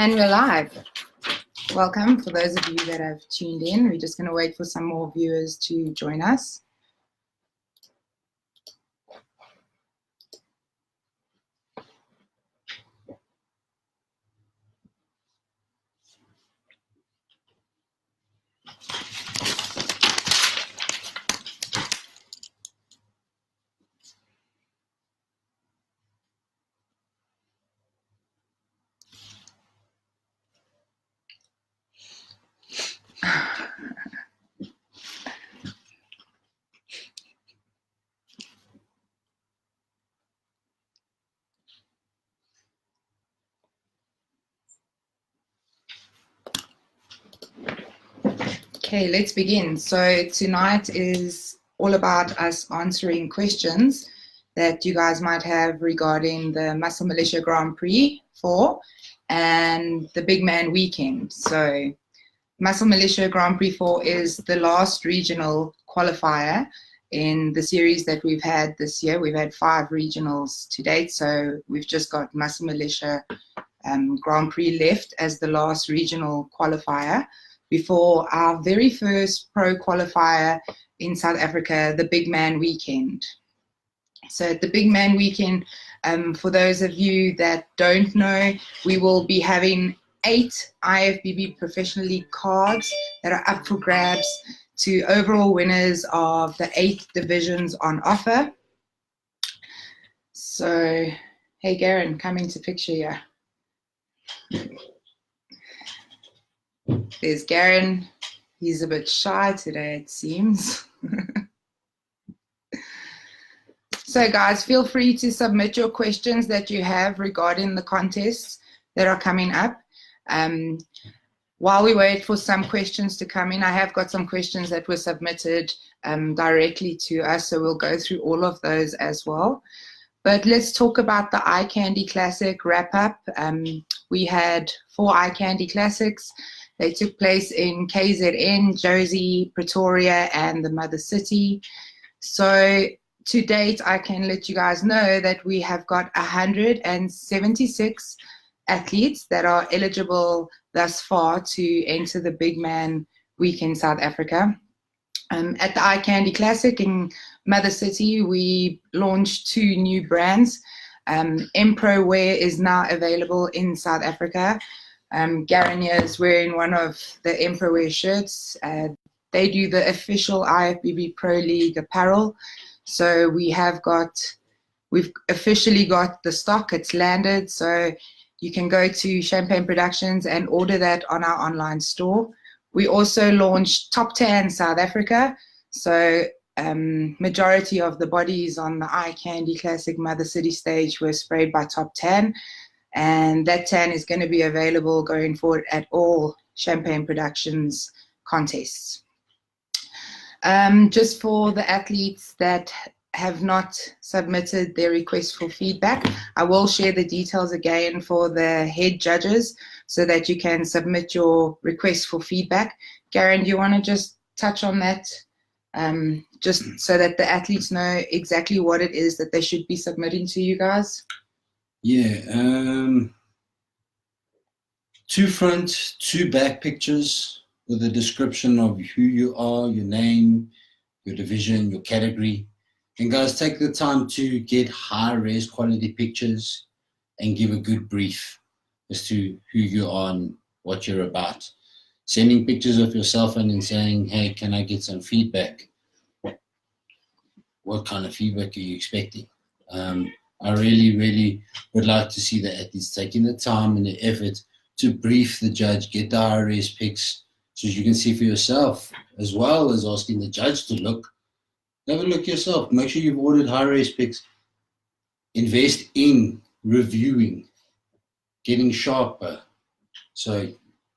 And we're live. Welcome for those of you that have tuned in. We're just going to wait for some more viewers to join us. Okay, let's begin. So tonight is all about us answering questions that you guys might have regarding the Muscle Militia Grand Prix 4 and the Bigman weekend. So Muscle Militia Grand Prix 4 is the last regional qualifier in the series that we've had this year. We've had 5 regionals to date, so we've just got Muscle Militia Grand Prix left as the last regional qualifier before our very first pro qualifier in South Africa, the Bigman weekend. So at the Bigman weekend, for those of you that don't know, we will be having 8 IFBB Professional League cards that are up for grabs to overall winners of the 8 divisions on offer. So, hey Garen, come into picture here. There's Garen. He's a bit shy today, it seems. So guys, feel free to submit your questions that you have regarding the contests that are coming up. While we wait for some questions to come in, I have got some questions that were submitted directly to us, so we'll go through all of those as well. But let's talk about the Eye Candy Classic wrap-up. We had 4 Eye Candy Classics. They took place in KZN, Jozi, Pretoria, and the Mother City. So to date, I can let you guys know that we have got 176 athletes that are eligible thus far to enter the Bigman week in South Africa. At the Eye Candy Classic in Mother City, we launched 2 new brands. Empro Wear is now available in South Africa. Garen is wearing one of the Empro Wear shirts. They do the official IFBB Pro League apparel. So we've officially got the stock, it's landed. So you can go to Champagne Productions and order that on our online store. We also launched Top Tan South Africa. So majority of the bodies on the Eye Candy Classic Mother City stage were sprayed by Top Tan. And that tan is going to be available going forward at all Champagne Productions contests. Just for the athletes that have not submitted their request for feedback, I will share the details again for the head judges so that you can submit your request for feedback. Garen, do you want to just touch on that, just so that the athletes know exactly what it is that they should be submitting to you guys? Yeah, 2 front, 2 back pictures with a description of who you are, your name, your division, your category. And guys, take the time to get high-res quality pictures and give a good brief as to who you are and what you're about. Sending pictures of yourself in and saying, hey, can I get some feedback? What kind of feedback are you expecting? I really, really would like to see the athletes taking the time and the effort to brief the judge, get the high-res pics so you can see for yourself, as well as asking the judge to look. Have a look yourself. Make sure you've ordered high-res pics. Invest in reviewing, getting sharper. So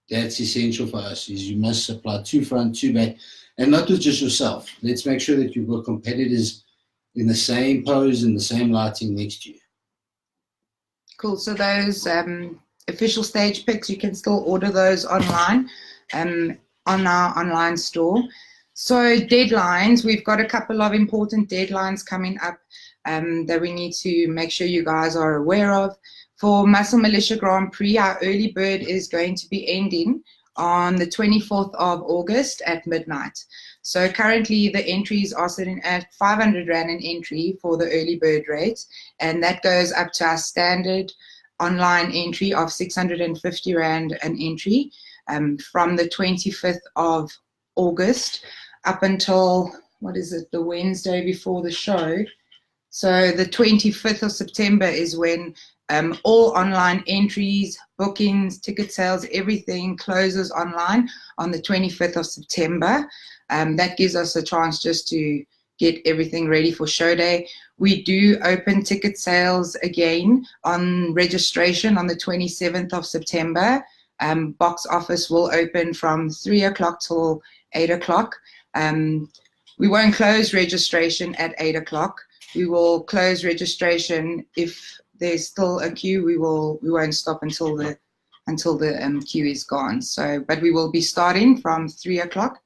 that's essential for us, is you must supply 2 front, 2 back, and not with just yourself. Let's make sure that you've got competitors in the same pose and the same lighting next to you. Cool. So those official stage pics, you can still order those online on our online store. So deadlines, we've got a couple of important deadlines coming up that we need to make sure you guys are aware of. For Muscle Militia Grand Prix, our early bird is going to be ending on the 24th of August at midnight. So currently the entries are sitting at 500 Rand an entry for the early bird rate, and that goes up to our standard online entry of 650 Rand an entry from the 25th of August up until, what is it, the Wednesday before the show. So the 25th of September is when all online entries, bookings, ticket sales, everything closes online on the 25th of September. That gives us a chance just to get everything ready for show day. We do open ticket sales again on registration on the 27th of September. Box office will open from 3 o'clock till 8 o'clock. We won't close registration at 8 o'clock. We will close registration if there's still a queue. We won't stop until the queue is gone. So, but we will be starting from 3 o'clock.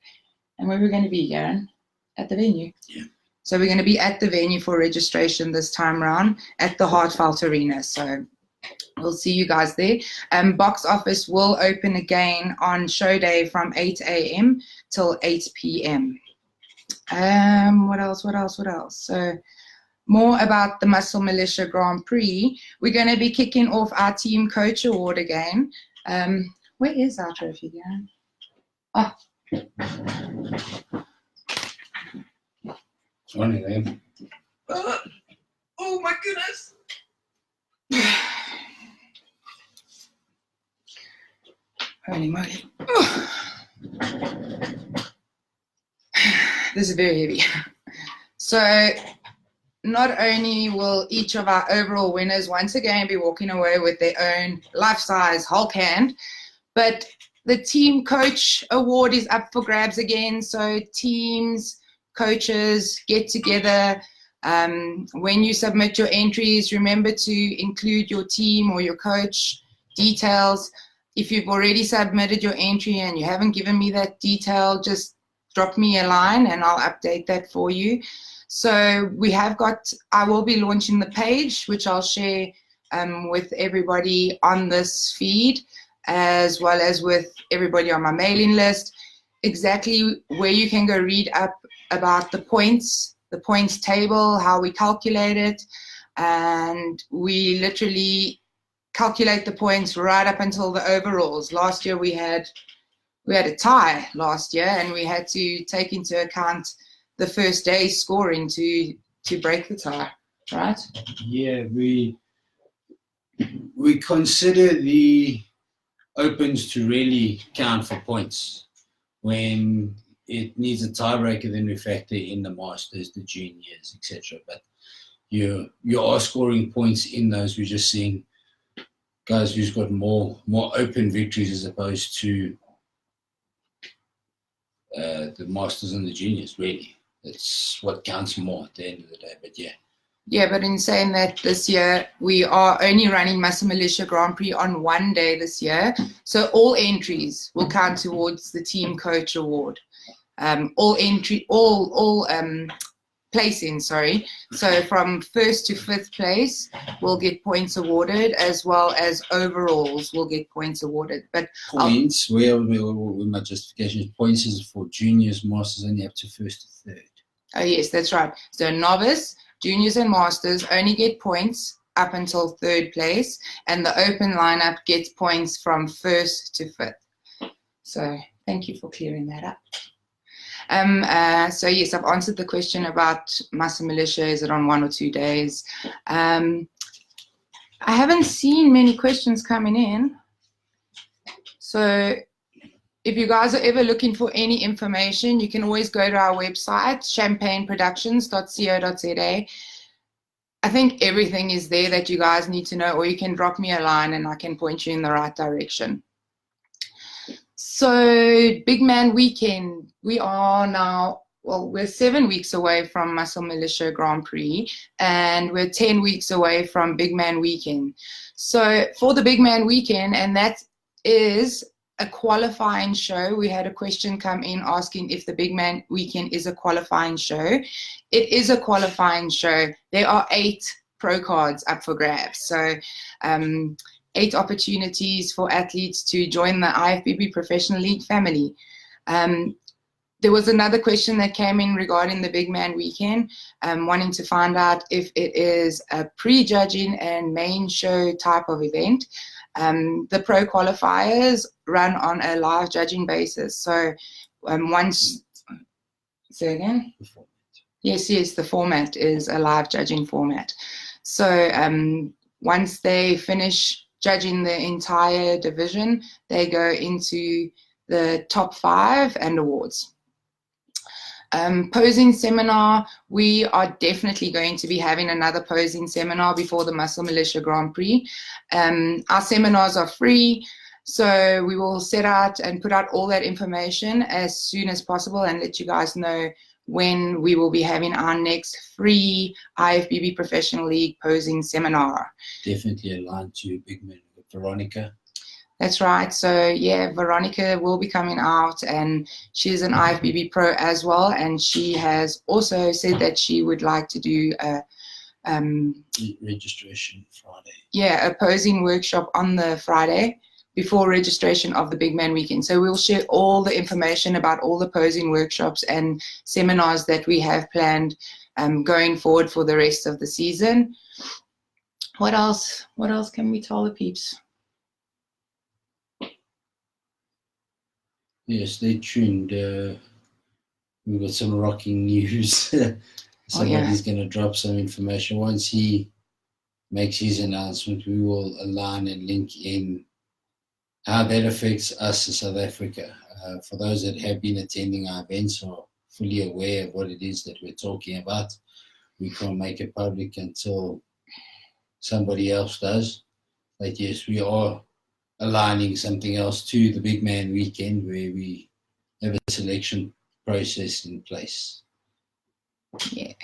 And where we're going to be, Garen? At the venue. Yeah. So we're going to be at the venue for registration this time around at the Hartfelt Arena. So we'll see you guys there. Box office will open again on show day from 8 a.m. till 8 p.m. What else? So more about the Muscle Militia Grand Prix. We're going to be kicking off our Team Coach Award again. Where is our trophy, Garen? Oh. Funny name. Oh my goodness. Holy moly. This is very heavy. So not only will each of our overall winners once again be walking away with their own life-size Hulk hand, but the Team Coach Award is up for grabs again. So teams, coaches, get together. When you submit your entries, remember to include your team or your coach details. If you've already submitted your entry and you haven't given me that detail, just drop me a line and I'll update that for you. So I will be launching the page, which I'll share with everybody on this feed, as well as with everybody on my mailing list, exactly where you can go read up about the points table, how we calculate it, and we literally calculate the points right up until the overalls. Last year we had a tie last year, and we had to take into account the first day's scoring to break the tie, right? Yeah, we consider the opens to really count for points. When it needs a tiebreaker, then we factor in the masters, the juniors, etc. But you are scoring points in those. We're just seeing guys who's got more open victories as opposed to the masters and the juniors. Really, that's what counts more at the end of the day. But yeah. Yeah, but in saying that, this year we are only running Muscle Militia Grand Prix on one day this year. So all entries will count towards the Team Coach Award. All placing, sorry. So from first to fifth place will get points awarded, as well as overalls will get points awarded. But points, where my justification is points is for juniors, masters only up to first to third. Oh yes, that's right. So novice, juniors and masters only get points up until third place, and the open lineup gets points from first to fifth. So thank you for clearing that up. So yes, I've answered the question about Muscle Militia. Is it on 1 or 2 days? I haven't seen many questions coming in. So if you guys are ever looking for any information, you can always go to our website, champagneproductions.co.za. I think everything is there that you guys need to know, or you can drop me a line and I can point you in the right direction. So Bigman weekend, we are now, well, we're 7 weeks away from Muscle Militia Grand Prix, and we're 10 weeks away from Bigman weekend. So for the Bigman weekend, and that is a qualifying show. We had a question come in asking if the Bigman weekend is a qualifying show. It is a qualifying show. There are 8 pro cards up for grabs. So 8 opportunities for athletes to join the IFBB Professional League family. There was another question that came in regarding the Big Man Weekend, wanting to find out if it is a pre-judging and main show type of event. The pro qualifiers run on a live judging basis. So once, say again? Yes, the format is a live judging format. So once they finish judging the entire division, they go into the top 5 and awards. Posing seminar, we are definitely going to be having another posing seminar before the Muscle Militia Grand Prix. Our seminars are free, so we will set out and put out all that information as soon as possible and let you guys know when we will be having our next free IFBB Professional League posing seminar. Definitely aligned to Bigman with Veronica. That's right. So yeah, Veronica will be coming out, and she's an IFBB pro as well. And she has also said that she would like to do a registration Friday. Yeah, a posing workshop on the Friday before registration of the Big Man Weekend. So we'll share all the information about all the posing workshops and seminars that we have planned going forward for the rest of the season. What else? What else can we tell the peeps? Yeah, stay tuned. We've got some rocking news. Somebody's going to drop some information. Once he makes his announcement, we will align and link in how that affects us in South Africa. For those that have been attending our events are fully aware of what it is that we're talking about. We can't make it public until somebody else does. But yes, we are aligning something else to the Big Man Weekend where we have a selection process in place. Yeah.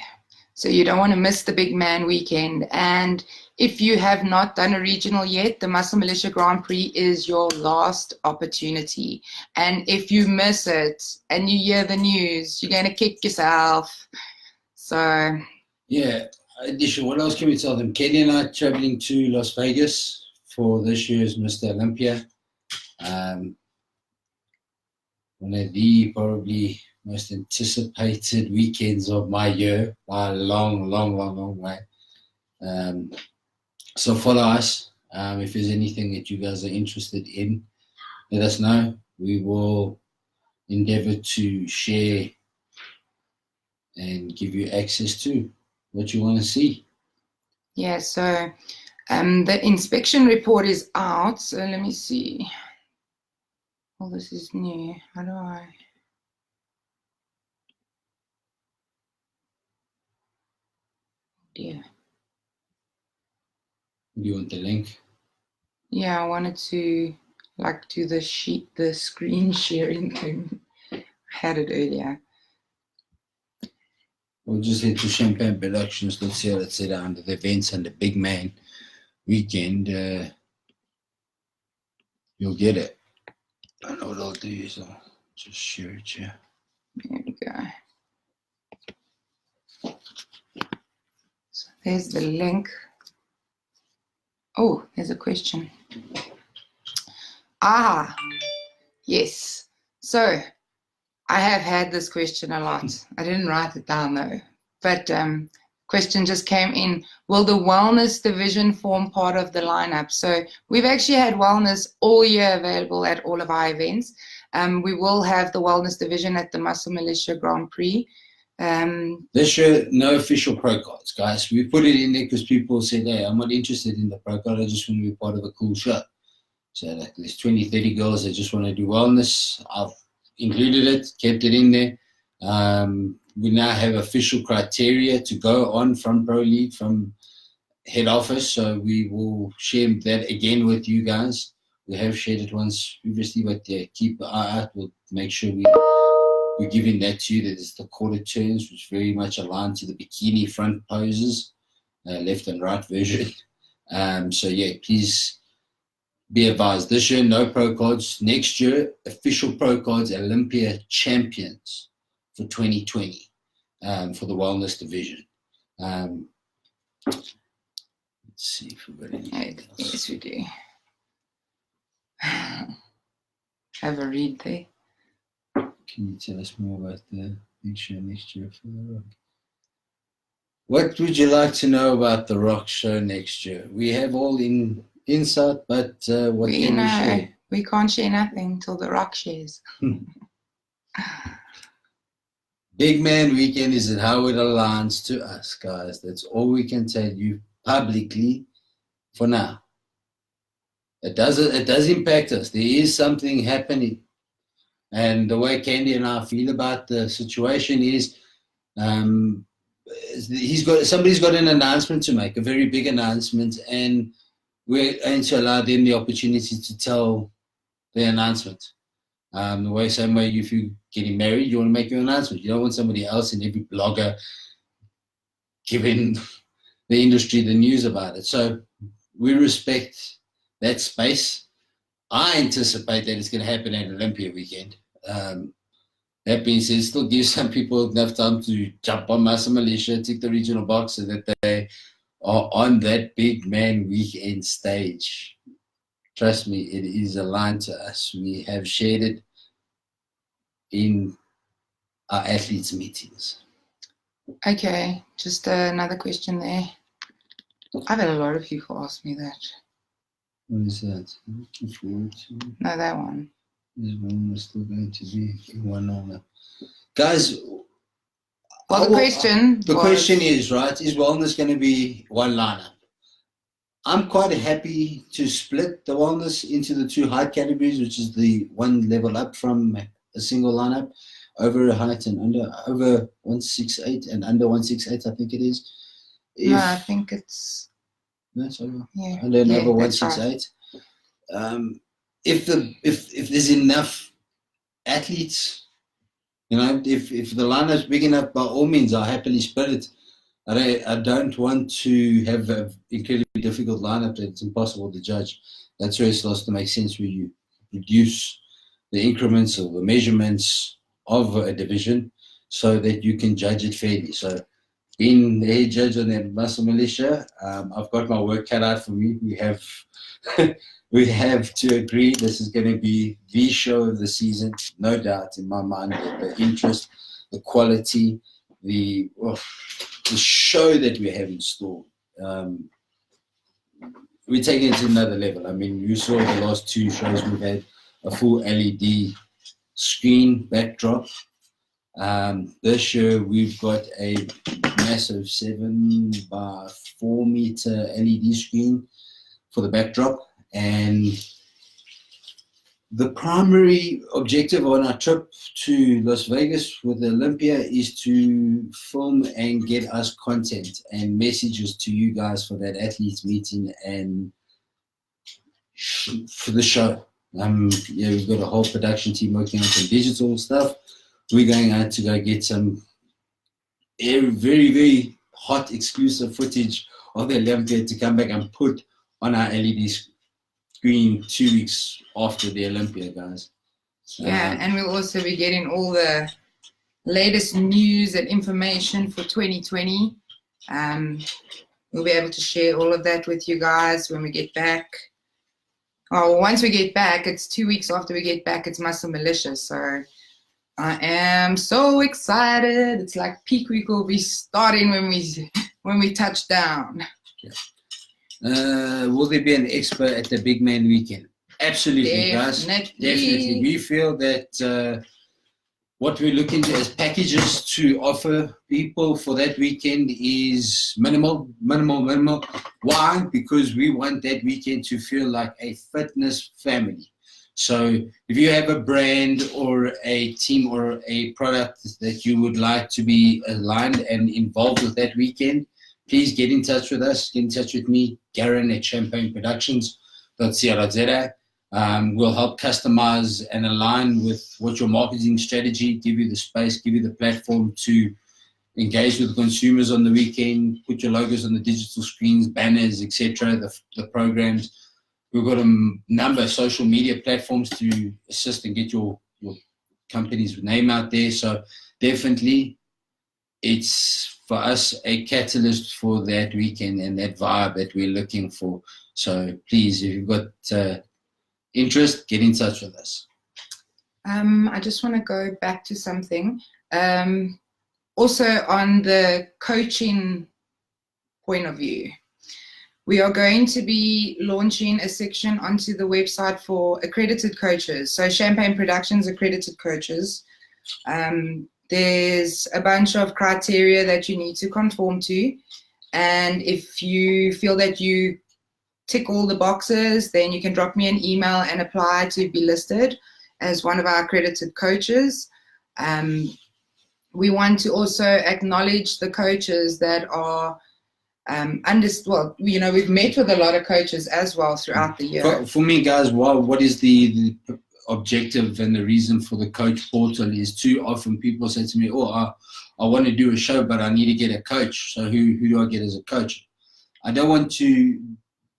So you don't want to miss the Big Man Weekend. And if you have not done a regional yet, the Muscle Militia Grand Prix is your last opportunity. And if you miss it and you hear the news, you're going to kick yourself. So yeah, addition, what else can we tell them? Kelly and I are traveling to Las Vegas for this year's Mr. Olympia. One of the probably most anticipated weekends of my year by a long way. So follow us. If there's anything that you guys are interested in, let us know. We will endeavor to share and give you access to what you want to see. Yeah, so the inspection report is out. So let me see. Oh, this is new. How do I? Yeah. Do you want the link? Yeah, I wanted to do the screen sharing thing. I had it earlier. We'll just head to Champagne Productions. Let's see how it's set under the events and the Big Man Weekend. You'll get it. I don't know what I'll do is I'll just share it here. There we go. So there's the link. Oh, there's a question. Yes. So I have had this question a lot. I didn't write it down though. But question just came in. Will the wellness division form part of the lineup? So we've actually had wellness all year available at all of our events. We will have the wellness division at the Muscle Militia Grand Prix. This year, no official pro cards, guys. We put it in there because people said, hey, I'm not interested in the pro card. I just want to be part of a cool show. So like, there's 20, 30 girls that just want to do wellness. I've included it, kept it in there. We now have official criteria to go on from Pro League, from head office. So we will share that again with you guys. We have shared it once previously, but yeah, keep an eye out. We'll make sure we're giving that to you. That is the quarter turns, which very much aligned to the bikini front poses, left and right version. So yeah, please be advised. This year, no pro cards. Next year, official pro cards, Olympia champions for 2020 for the wellness division. Let's see if we've got anything else. Yes, we do. Have a read there. Can you tell us more about the big show next year for The Rock? What would you like to know about The Rock show next year? We have all insight, but what can we share? We can't share nothing till The Rock shares. Bigman weekend is how it aligns to us, guys. That's all we can tell you publicly for now. It does impact us. There is something happening. And the way Candy and I feel about the situation is somebody's got an announcement to make, a very big announcement, and we're going to allow them the opportunity to tell the announcement. Same way if you're getting married, you want to make your announcement. You don't want somebody else and every blogger giving the industry the news about it. So we respect that space. I anticipate that it's going to happen at Olympia weekend. That being said, still gives some people enough time to jump on Muscle Militia, tick the regional box so that they are on that big man weekend stage. Trust me, it is aligned to us. We have shared it in our athletes' meetings. Okay, just another question there. I've had a lot of people ask me that. What is that? I'm looking forward to. No, that one. Is one still going to be in one owner? Guys, well, the question is, right, is wellness going to be one lineup? I'm quite happy to split the wellness into the two height categories, which is the one level up from a single lineup, over a height and over 168 and under 168, I think it is. No, I think it's... No, sorry. Yeah. Under and over that's 168. Right. If there's enough athletes, if the lineup's big enough, by all means, I'll happily split it. I don't want to have an incredibly difficult lineup that it's impossible to judge. That's where it starts to make sense, where you reduce the increments or the measurements of a division so that you can judge it fairly. So being the head judge on the Muscle Militia, I've got my work cut out for me. We have to agree this is going to be the show of the season, no doubt in my mind. The interest, the quality, the show that we have in store. We're taking it to another level. I mean, you saw the last two shows we've had a full LED screen backdrop. This year we've got a massive 7 by 4 meter LED screen for the backdrop. And the primary objective on our trip to Las Vegas with Olympia is to film and get us content and messages to you guys for that athletes meeting and for the show. We've got a whole production team working on some digital stuff. We're going out to go get some very, very hot exclusive footage of the Olympia to come back and put on our LED screen 2 weeks after the Olympia, guys. Yeah, and we'll also be getting all the latest news and information for 2020. We'll be able to share all of that with you guys when we get back. Oh, once we get back, it's 2 weeks after we get back, it's Muscle Militia. So I am so excited. It's like peak week will be starting when we touch down. Yeah. Will there be an expert at the Big Man weekend? Absolutely, guys. Definitely. We feel that what we're looking at as packages to offer people for that weekend is minimal. Why? Because we want that weekend to feel like a fitness family. So if you have a brand or a team or a product that you would like to be aligned and involved with that weekend, please get in touch with us. Get in touch with me, Garen at champagneproductions.co.za. We'll help customize and align with what your marketing strategy, give you the space, give you the platform to engage with consumers on the weekend, put your logos on the digital screens, banners, etc., the programs. We've got a number of social media platforms to assist and get your company's name out there. So definitely it's for us a catalyst for that weekend and that vibe that we're looking for. So please, if you've got interest, get in touch with us. I just want to go back to something. Also on the coaching point of view, we are going to be launching a section onto the website for accredited coaches. So Champagne Productions accredited coaches. There's a bunch of criteria that you need to conform to. And if you feel that you tick all the boxes, then you can drop me an email and apply to be listed as one of our accredited coaches. We want to also acknowledge the coaches that are we've met with a lot of coaches as well throughout the year. For me, guys, what is the objective and the reason for the coach portal is too often people say to me, I want to do a show, but I need to get a coach. So who do I get as a coach? I don't want to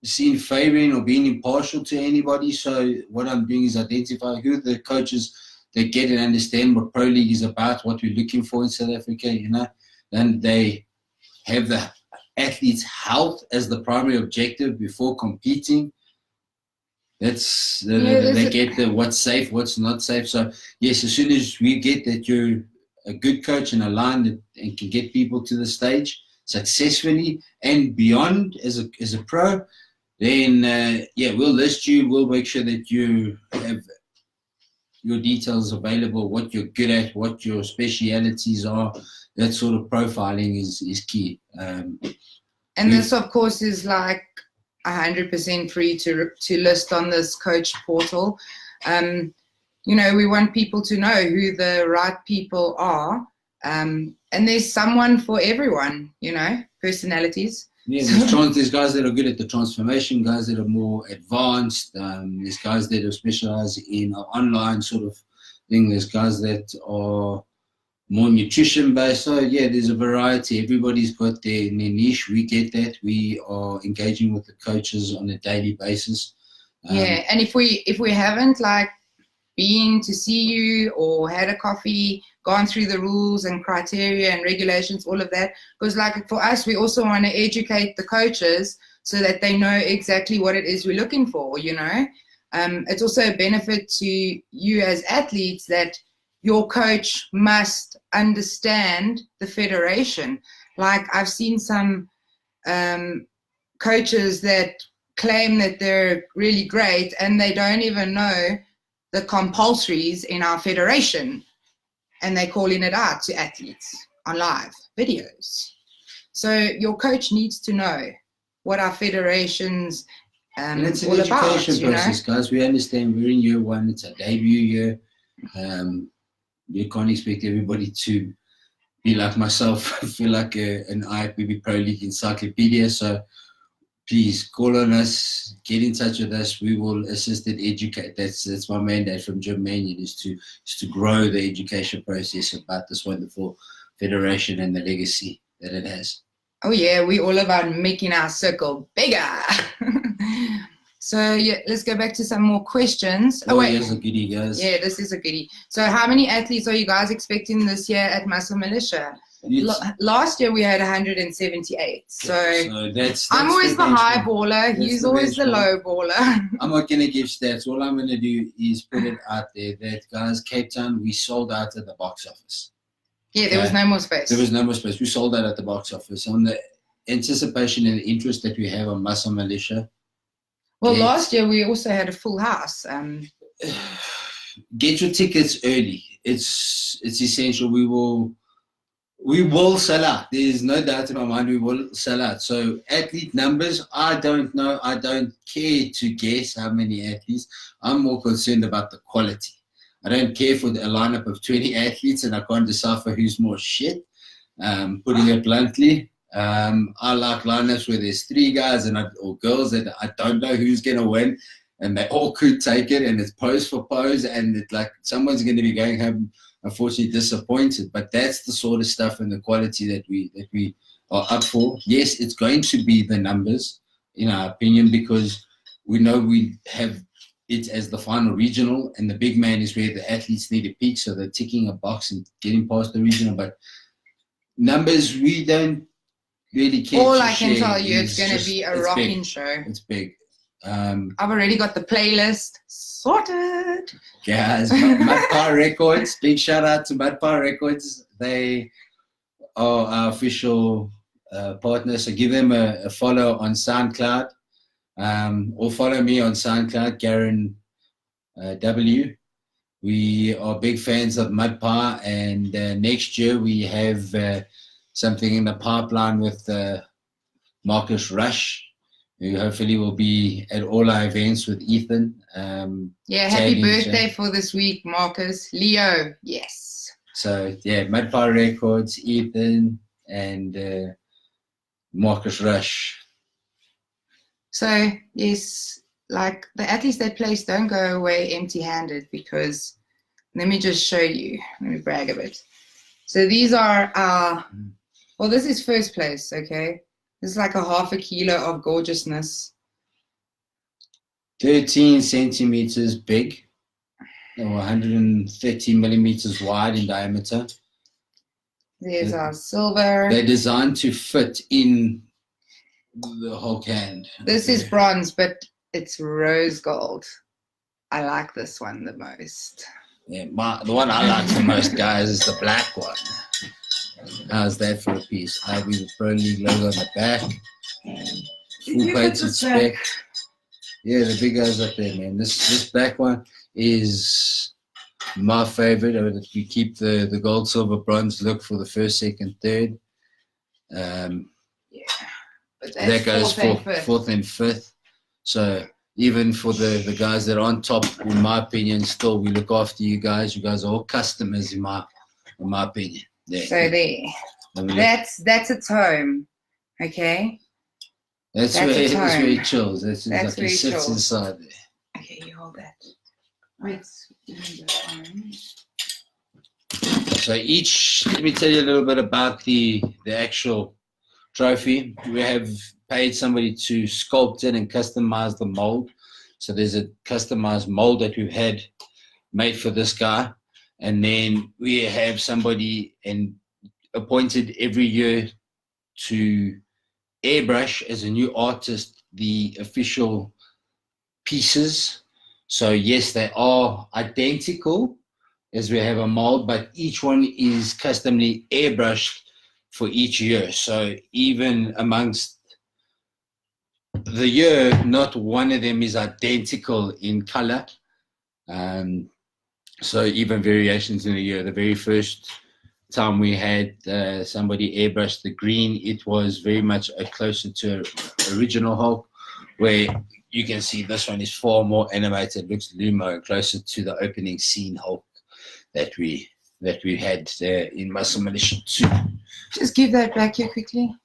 seem favoring or being impartial to anybody. So what I'm doing is identify who the coaches that get and understand what Pro League is about, what we're looking for in South Africa, and they have the athlete's health as the primary objective before competing. That's they get the what's safe, what's not safe. So yes, as soon as we get that you're a good coach and aligned and can get people to the stage successfully and beyond as a pro, then we'll list you. We'll make sure that you have your details available, what you're good at, what your specialities are. That sort of profiling is key. And this, of course, is like 100% free to list on this coach portal. We want people to know who the right people are. And there's someone for everyone, personalities. Yeah, there's guys that are good at the transformation, guys that are more advanced. There's guys that are specialized in an online sort of thing. There's guys that are more nutrition based. So yeah, there's a variety. Everybody's got their niche. We get that. We are engaging with the coaches on a daily basis. And if we haven't been to see you or had a coffee, gone through the rules and criteria and regulations, all of that, because for us, we also want to educate the coaches so that they know exactly what it is we're looking for. It's also a benefit to you as athletes that your coach must understand the federation. I've seen some coaches that claim that they're really great and they don't even know the compulsories in our federation, and they're calling it out to athletes on live videos. So your coach needs to know what our federation's it's an all education about, process, guys. We understand we're in year one. It's a debut year. We can't expect everybody to be like myself, feel like an IFBB Pro League encyclopedia. So please call on us, get in touch with us. We will assist and educate. That's my mandate from Jim Mannion, is to grow the education process about this wonderful federation and the legacy that it has. Oh yeah, we're all about making our circle bigger. So yeah, let's go back to some more questions. Oh wait, here's a goodie, guys. Yeah, this is a goodie. So how many athletes are you guys expecting this year at Muscle Militia? Last year we had 178. So that's I'm always the high baller. He's always the low baller. I'm not going to give stats. All I'm going to do is put it out there that, guys, Cape Town, we sold out at the box office. Yeah, there was no more space. There was no more space. We sold out at the box office. On the anticipation and interest that we have on Muscle Militia. Well, last year we also had a full house. Get your tickets early. It's essential. We will sell out. There is no doubt in my mind we will sell out. So athlete numbers, I don't know. I don't care to guess how many athletes. I'm more concerned about the quality. I don't care for a lineup of 20 athletes and I can't decipher who's more shit, putting it bluntly. I like lineups where there's 3 guys or girls that I don't know who's going to win and they all could take it and it's pose for pose and it's like someone's going to be going home unfortunately disappointed. But that's the sort of stuff and the quality that we are up for. Yes, it's going to be the numbers in our opinion because we know we have it as the final regional and the big man is where the athletes need to peak, so they're ticking a box and getting past the regional. But numbers we don't really care All to I can share tell you, it's is going to just- be a it's rocking big. show. It's big. I've already got the playlist sorted. Guys, Mudpie Records, big shout out to Mudpie Records. They are our official partner, so give them a follow on SoundCloud, or follow me on SoundCloud, Garen W. We are big fans of Mudpie, and next year we have something in the pipeline with Marcus Rush, who hopefully will be at all our events with Ethan. Yeah, happy birthday for this week, Marcus. Leo, yes. So, yeah, Mudpie Records, Ethan, and Marcus Rush. So, yes, like the athletes that place don't go away empty-handed, because let me just show you. Let me brag a bit. So these are our, well, this is first place, okay? This is like a half a kilo of gorgeousness. 13 centimeters big, or 130 millimeters wide in diameter. There's our silver. They're designed to fit in the whole can. This is bronze, but it's rose gold. I like this one the most. Yeah, the one I like the most, guys, is the black one. How's that for a piece? Ivy with Pro League logo on the back. Full painted spec. Yeah, the big guys up there, man. This black one is my favorite. We keep the gold, silver, bronze look for the first, second, third. Yeah. But That goes fourth and fifth. So even for the guys that are on top, in my opinion, still we look after you guys. You guys are all customers in my opinion. Yeah. So there. That's its home. Okay. That's where he chills. That's where like he sits inside there. Okay, you hold that. Wait. So let me tell you a little bit about the actual trophy. We have paid somebody to sculpt it and customize the mold. So there's a customized mold that we've had made for this guy. And then we have somebody appointed every year to airbrush as a new artist the official pieces. So yes, they are identical as we have a mold, but each one is customly airbrushed for each year. So even amongst the year, not one of them is identical in color. So even variations in a year. The very first time we had somebody airbrush the green, it was very much closer to original Hulk, where you can see this one is far more animated, looks Lumo, closer to the opening scene Hulk that we had in Muscle Militia 2. Just give that back here quickly.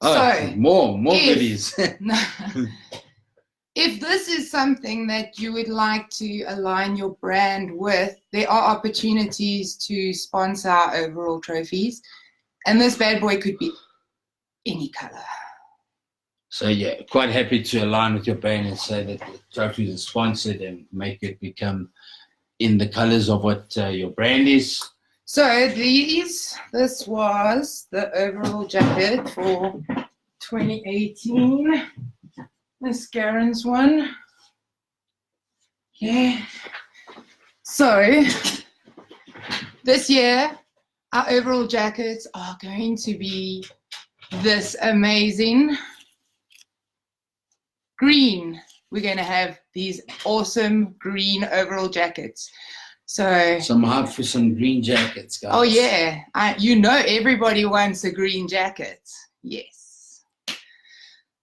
Oh, so, more goodies. If this is something that you would like to align your brand with, there are opportunities to sponsor our overall trophies. And this bad boy could be any color. So yeah, quite happy to align with your brand and say that the trophy is sponsored and make it become in the colors of what your brand is. So this was the overall jacket for 2018. This Garen's one. Yeah. So this year, our overall jackets are going to be this amazing green. We're going to have these awesome green overall jackets. So some hype for some green jackets, guys. Oh yeah, everybody wants a green jacket. Yes.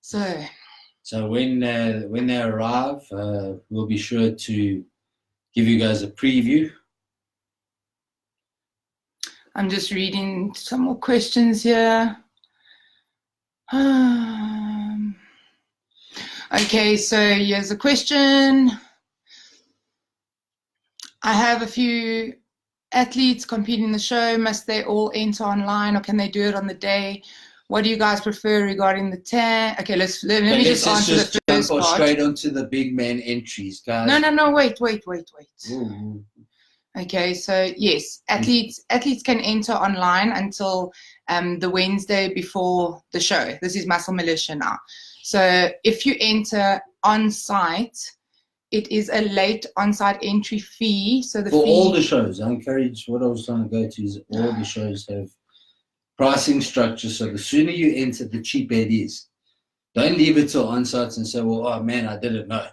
So when they arrive, we'll be sure to give you guys a preview. I'm just reading some more questions here. Okay, so here's a question. I have a few athletes competing in the show. Must they all enter online, or can they do it on the day? What do you guys prefer regarding the tan? Okay, let me just answer the first part. Straight onto the big man entries, guys. No, wait. Ooh. Okay, so yes, athletes can enter online until the Wednesday before the show. This is Muscle Militia now. So if you enter on site, it is a late on-site entry fee. So the for fee, all the shows, I encourage, what I was trying to go to is all the shows have pricing structure. So the sooner you enter, the cheaper it is. Don't leave it till on-site and say, well, oh man, I didn't know.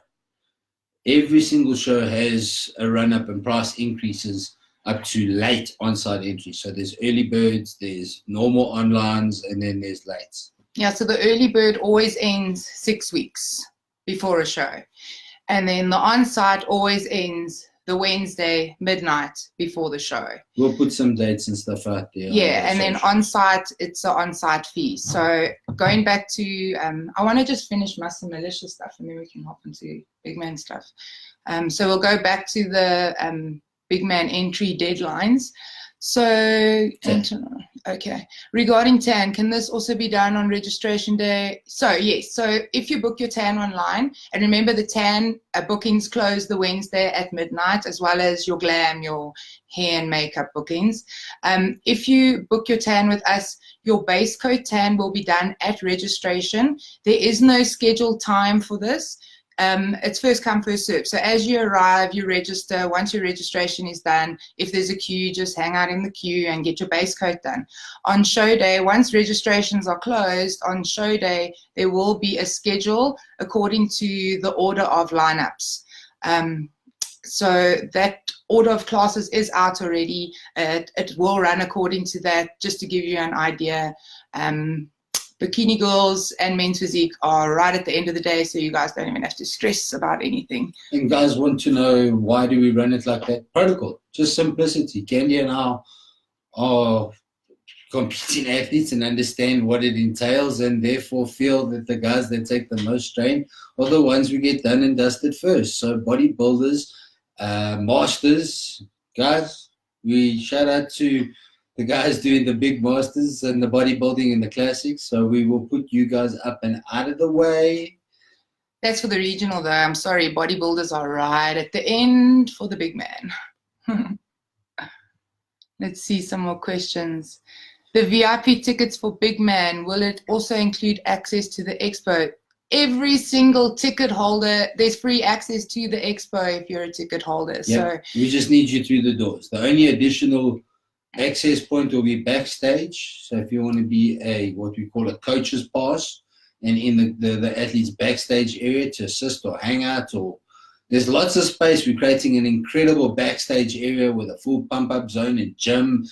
Every single show has a run-up and price increases up to late on-site entry. So there's early birds, there's normal onlines, and then there's lates. yeah, so the early bird always ends 6 weeks before a show. And then the on-site always ends the Wednesday midnight before the show. We'll put some dates and stuff out there. Yeah, and then on-site, it's an on-site fee. So going back to, I want to just finish Muscle Militia stuff, and then we can hop into Bigman stuff. So we'll go back to the Bigman entry deadlines. So, okay. Regarding TAN, can this also be done on registration day? So, yes. So, if you book your TAN online, and remember the TAN bookings close the Wednesday at midnight, as well as your glam, your hair and makeup bookings. If you book your TAN with us, your base coat TAN will be done at registration. There is no scheduled time for this. It's first come, first serve. So as you arrive, you register. Once your registration is done, if there's a queue, just hang out in the queue and get your base coat done. On show day, once registrations are closed, on show day, there will be a schedule according to the order of lineups. So that order of classes is out already. It will run according to that, just to give you an idea. Bikini girls and men's physique are right at the end of the day, so you guys don't even have to stress about anything. And guys want to know, why do we run it like that? Protocol, just simplicity. Candy and I are competing athletes and understand what it entails, and therefore feel that the guys that take the most strain are the ones we get done and dusted first. So bodybuilders, masters, guys, we shout out to the guys doing the big masters and the bodybuilding and the classics. So we will put you guys up and out of the way. That's for the regional though. I'm sorry, bodybuilders are right at the end for the big man. Let's see some more questions. The VIP tickets for Big Man, will it also include access to the expo? Every single ticket holder, there's free access to the expo if you're a ticket holder. Yep. So we just need you through the doors. The only additional access point will be backstage. So if you want to be what we call a coach's pass, and in the athlete's backstage area to assist or hang out, or there's lots of space. We're creating an incredible backstage area with a full pump-up zone and gym,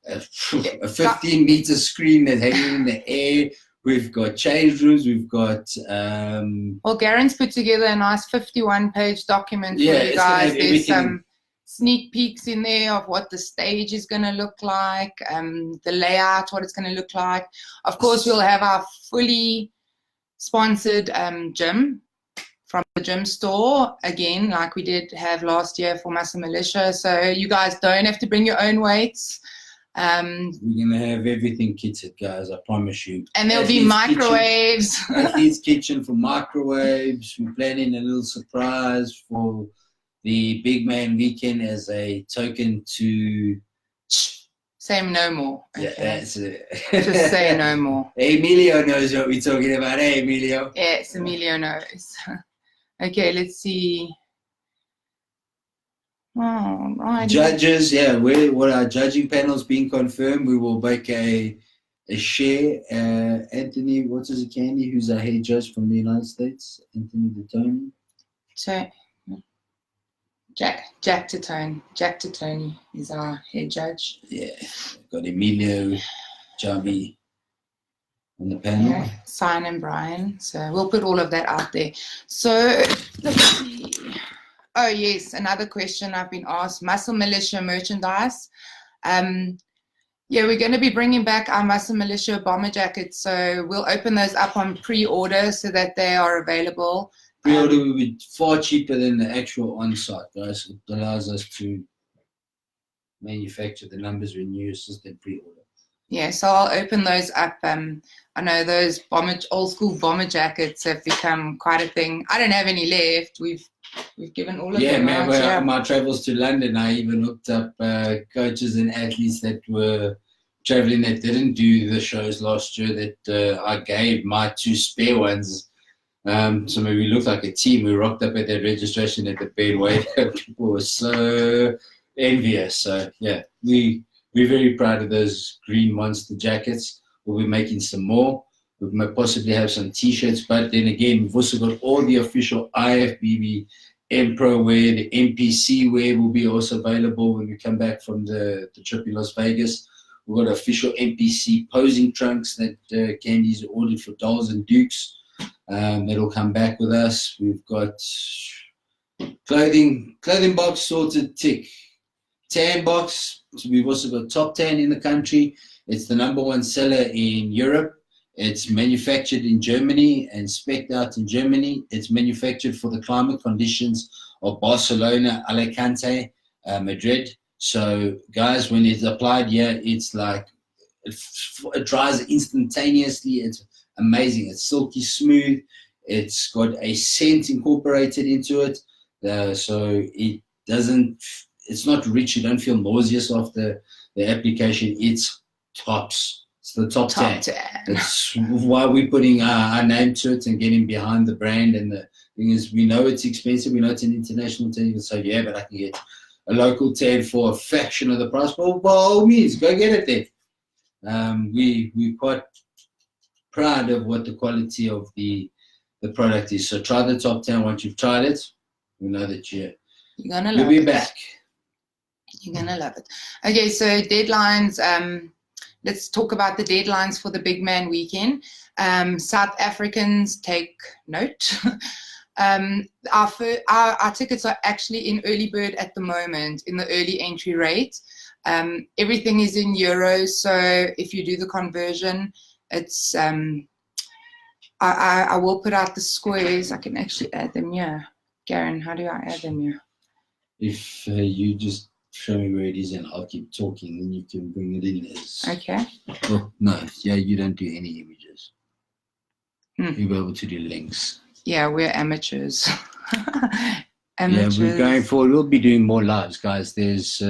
a 15-meter screen that's hanging in the air. We've got change rooms. We've got well, Garen's put together a nice 51-page document for you guys. There's some sneak peeks in there of what the stage is going to look like, the layout, what it's going to look like. Of course, we'll have our fully sponsored gym from the gym store, again, like we did have last year for Muscle Militia. So you guys don't have to bring your own weights. We're going to have everything kitted, guys, I promise you. And there'll be microwaves. Athlete's kitchen for microwaves. We're planning a little surprise for the Big Man weekend as a token to say no more. Okay. Yeah, that's it. Just say no more. Emilio knows what we're talking about. Hey, Emilio. Yes, Emilio knows. Okay, let's see. Oh, right. Judges, yeah, what our judging panel's been confirmed. We will make a share. Anthony, what's his Candy? Who's our head judge from the United States? Anthony DeToni. So. Jack Titoni is our head judge. Yeah, we've got Emilio, Javi on the panel. Yeah, Sign and Brian. So we'll put all of that out there. So let's see. Oh yes, another question I've been asked: Muscle Militia merchandise. Yeah, we're going to be bringing back our Muscle Militia bomber jackets. So we'll open those up on pre-order so that they are available. Pre-order will be far cheaper than the actual on-site, guys. It allows us to manufacture the numbers we use just in pre-order. Yeah, so I'll open those up. I know those old school bomber jackets have become quite a thing. I don't have any left. We've We've given all of Yeah, them man. out. Well, Yeah. my travels to London, I even hooked up coaches and athletes that were traveling that didn't do the shows last year. That I gave my 2 spare ones. So maybe we looked like a team. We rocked up at that registration at the Bedway. People were so envious. So yeah, we're very proud of those green monster jackets. We'll be making some more. We might possibly have some T-shirts, but then again, we've also got all the official IFBB M-Pro wear. The MPC wear will be also available when we come back from the trip in Las Vegas. We've got official MPC posing trunks that Candy's ordered for Dolls and Dukes. That'll come back with us. We've got clothing box sorted, tick. Tan box, so we've also got Top Tan in the country. It's the #1 seller in Europe. It's manufactured in Germany and spec'd out in Germany. It's manufactured for the climate conditions of Barcelona, Alicante, Madrid. So, guys, when it's applied here, it's like it dries instantaneously. It's amazing. It's silky smooth. It's got a scent incorporated into it, so it doesn't. It's not rich. You don't feel nauseous after the application. It's tops. It's the top 10. That's why we're putting our name to it and getting behind the brand. And the thing is, we know it's expensive. We know it's an international tan. You can say, yeah, but I can get a local tan for a fraction of the price. Well, by all means, go get it then. We're quite proud of what the quality of the product is. So try the Top 10. Once you've tried it, we know that you'll be back. You're going to love it. Okay, so deadlines. Let's talk about the deadlines for the Bigman weekend. South Africans, take note. Our tickets are actually in early bird at the moment, in the early entry rate. Everything is in euros, so if you do the conversion, it's I will put out the squares. I can actually add them here. Garen, how do I add them here? If you just show me where it is and I'll keep talking, then you can bring it in as... Okay. Oh, no, yeah, you don't do any images. You'll be able to do links. Yeah, we're amateurs. Yeah, we're going forward. We'll be doing more lives, guys. There's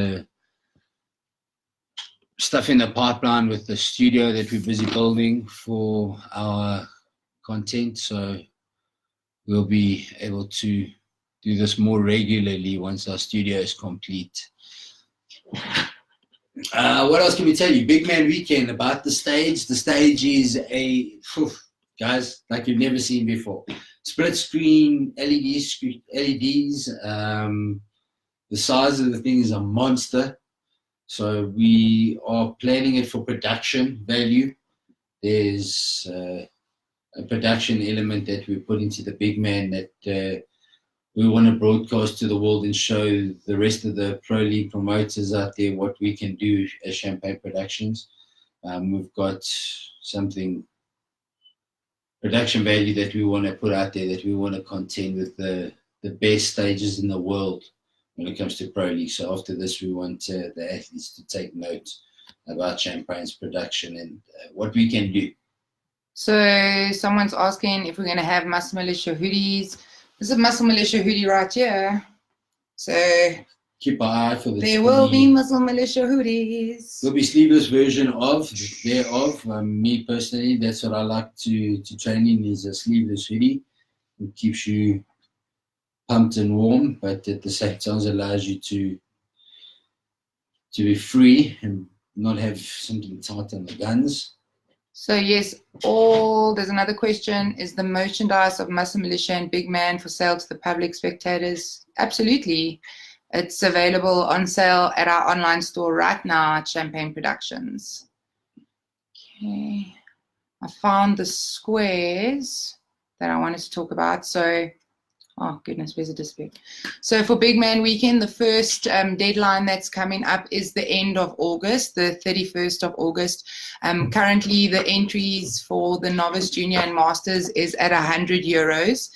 stuff in the pipeline with the studio that we're busy building for our content, so we'll be able to do this more regularly once our studio is complete. What else can we tell you? Bigman weekend, about the stage. The stage is guys, like you've never seen before. Split screen LEDs. The size of the thing is a monster. So we are planning it for production value. There's a production element that we put into the Bigman that we want to broadcast to the world and show the rest of the Pro League promoters out there what we can do as Champagne Productions. We've got something, production value that we want to put out there, that we want to contend with the best stages in the world when it comes to Pro League. So after this, we want the athletes to take note about Champagne's production and what we can do. So someone's asking if we're going to have Muscle Militia hoodies. This is a Muscle Militia hoodie right here. So keep an eye for this. There will be Muscle Militia hoodies. There'll be sleeveless version thereof. Me personally, that's what I like to train in, is a sleeveless hoodie. It keeps you pumped and warm, but at the same time allows you to be free and not have something tight on the guns. So yes, there's another question. Is the merchandise of Muscle Militia and Bigman for sale to the public spectators? Absolutely. It's available on sale at our online store right now at Champagne Productions. Okay. I found the squares that I wanted to talk about. So, oh goodness, where's it disappeared? So for Bigman weekend, the first deadline that's coming up is the end of August, the 31st of August. Currently, the entries for the novice, junior, and masters is at €100.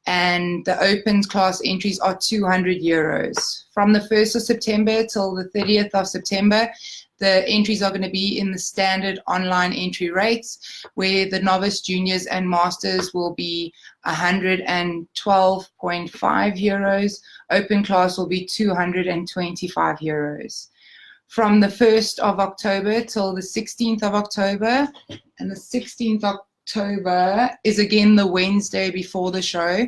And the open class entries are €200 from the 1st of September till the 30th of September, the entries are going to be in the standard online entry rates, where the novice, juniors, and masters will be 112.5 euros. Open class will be 225 euros. From the 1st of October till the 16th of October, and the 16th of October is again the Wednesday before the show.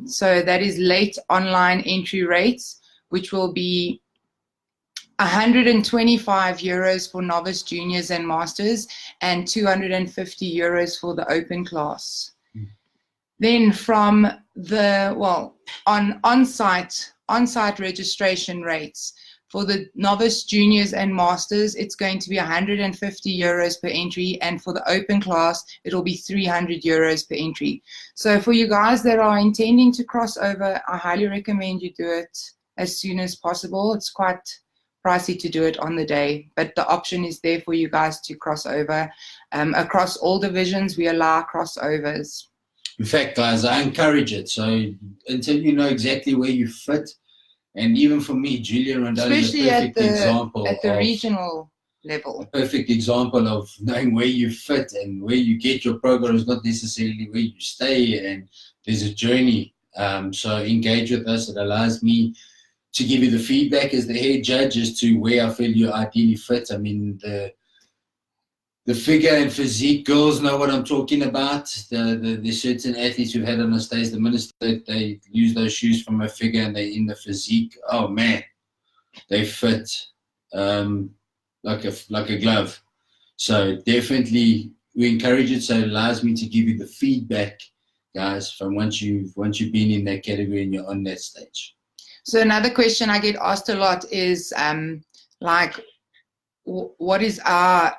So that is late online entry rates, which will be 125 euros for novice, juniors, and masters, and 250 euros for the open class. Then from the, on-site registration rates, for the novice, juniors, and masters, it's going to be 150 euros per entry, and for the open class, it'll be 300 euros per entry. So for you guys that are intending to cross over, I highly recommend you do it as soon as possible. It's quite pricey to do it on the day, but the option is there for you guys to cross over. Across all divisions, we allow crossovers. In fact, guys, I encourage it. So until you know exactly where you fit, and even for me, Julia Rondeau is a perfect example at the regional level. A perfect example of knowing where you fit and where you get your program is not necessarily where you stay, and there's a journey. So engage with us. It allows me to give you the feedback as the head judge as to where I feel you ideally fit. I mean, the figure and physique girls know what I'm talking about. The certain athletes we've had on the stage, the minister, they use those shoes from a figure and they're in the physique. Oh man, they fit like a glove. So definitely we encourage it. So it allows me to give you the feedback, guys, from once you've been in that category and you're on that stage. So another question I get asked a lot is what is our,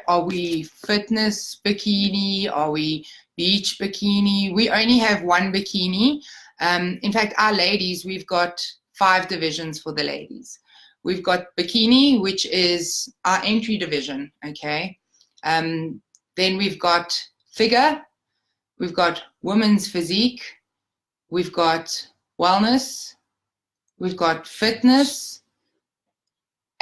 are we fitness bikini? Are we beach bikini? We only have one bikini. In fact, our ladies, we've got 5 divisions for the ladies. We've got bikini, which is our entry division, okay? Then we've got figure, we've got women's physique, we've got wellness, we've got fitness,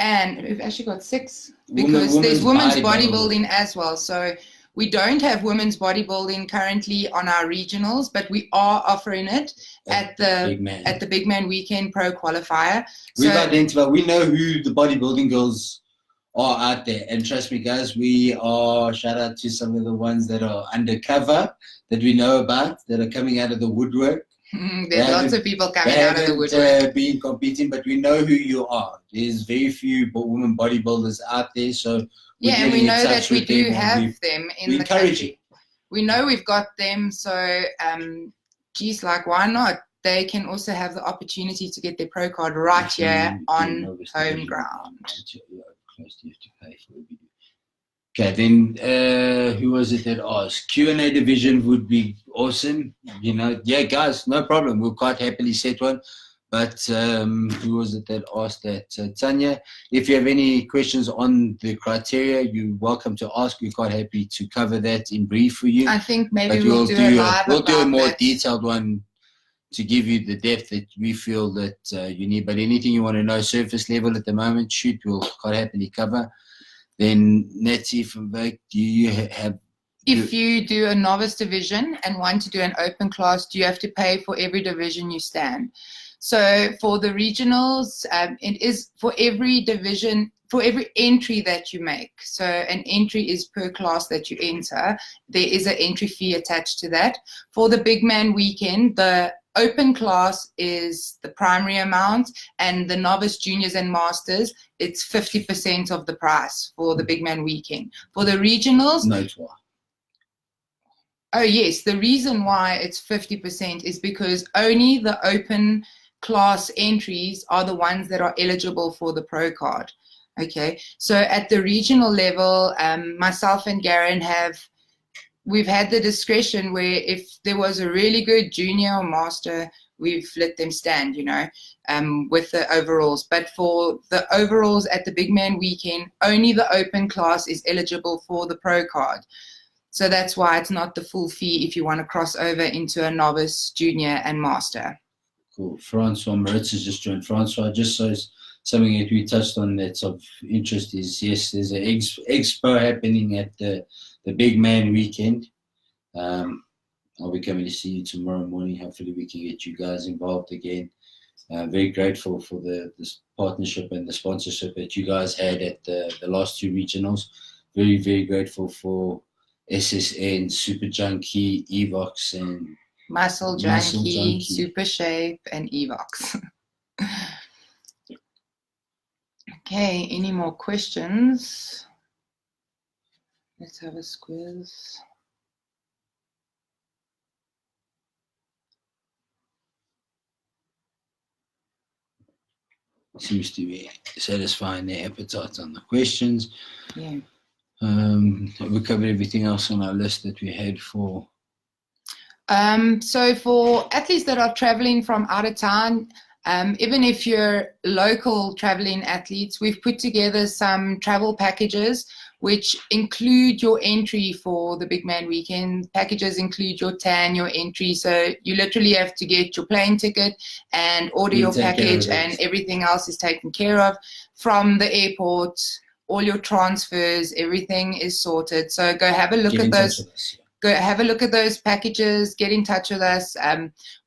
and we've actually got 6 because there's women's bodybuilding as well. So we don't have women's bodybuilding currently on our regionals, but we are offering it at the Bigman Weekend Pro Qualifier. We've identified, we know who the bodybuilding girls are out there. And trust me, guys, we are, shout out to some of the ones that are undercover that we know about, that are coming out of the woodwork. There's lots of people coming out of the woodwork. Been competing, but we know who you are. There's very few women bodybuilders out there, so and we know that we do have them in the country. We know we've got them, so geez, why not? They can also have the opportunity to get their pro card right here on home ground. Okay, then who was it that asked? Q&A division would be awesome. Yeah, guys, no problem. We'll quite happily set one. But who was it that asked that? Tanya, if you have any questions on the criteria, you're welcome to ask. We're quite happy to cover that in brief for you. I think maybe we'll do a more detailed one to give you the depth that we feel that you need. But anything you want to know surface level at the moment, shoot, we'll quite happily cover. Then Natty from Vake, do you have... If you do a novice division and want to do an open class, do you have to pay for every division you stand? So for the regionals, it is for every division, for every entry that you make. So an entry is per class that you enter. There is an entry fee attached to that. For the Bigman Weekend, the open class is the primary amount, and the novice, juniors, and masters, it's 50% of the price for the Bigman Weekend. For the regionals, oh yes, the reason why it's 50% is because only the open class entries are the ones that are eligible for the pro card. Okay, so at the regional level, myself and Garen we've had the discretion where if there was a really good junior or master, we've let them stand, with the overalls. But for the overalls at the Bigman Weekend, only the open class is eligible for the pro card. So that's why it's not the full fee if you want to cross over into a novice, junior, and master. Cool. Francois Moritz has just joined. Francois, just so something that we touched on that's of interest is, yes, there's an expo happening at the Bigman weekend. I'll be coming to see you tomorrow morning. Hopefully we can get you guys involved again. Very grateful for this partnership and the sponsorship that you guys had at the last 2 regionals. Very, very grateful for SSN, Super Junkie, Evox, and Muscle Junkie, Super Shape, and Evox. Okay, any more questions? Let's have a squiz. Seems to be satisfying their appetite on the questions. Yeah. We covered everything else on our list that we had for. So for athletes that are traveling from out of town, even if you're local traveling athletes, we've put together some travel packages which include your entry for the Bigman weekend. Packages include your TAN, your entry. So you literally have to get your plane ticket and order your package, and everything else is taken care of from the airport. All your transfers, everything is sorted. So go have a look at those. Go have a look at those packages, get in touch with us.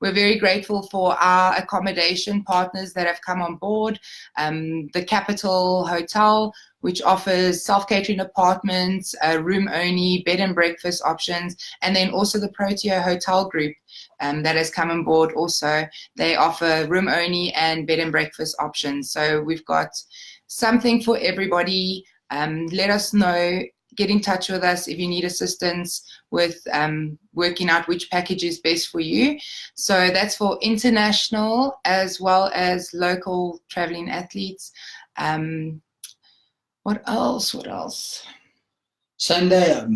We're very grateful for our accommodation partners that have come on board. The Capital Hotel, which offers self-catering apartments, room-only, bed and breakfast options, and then also the Protea Hotel Group that has come on board also. They offer room-only and bed and breakfast options. So we've got something for everybody. Let us know. Get in touch with us if you need assistance with working out which package is best for you. So that's for international as well as local traveling athletes. What else? Sunday,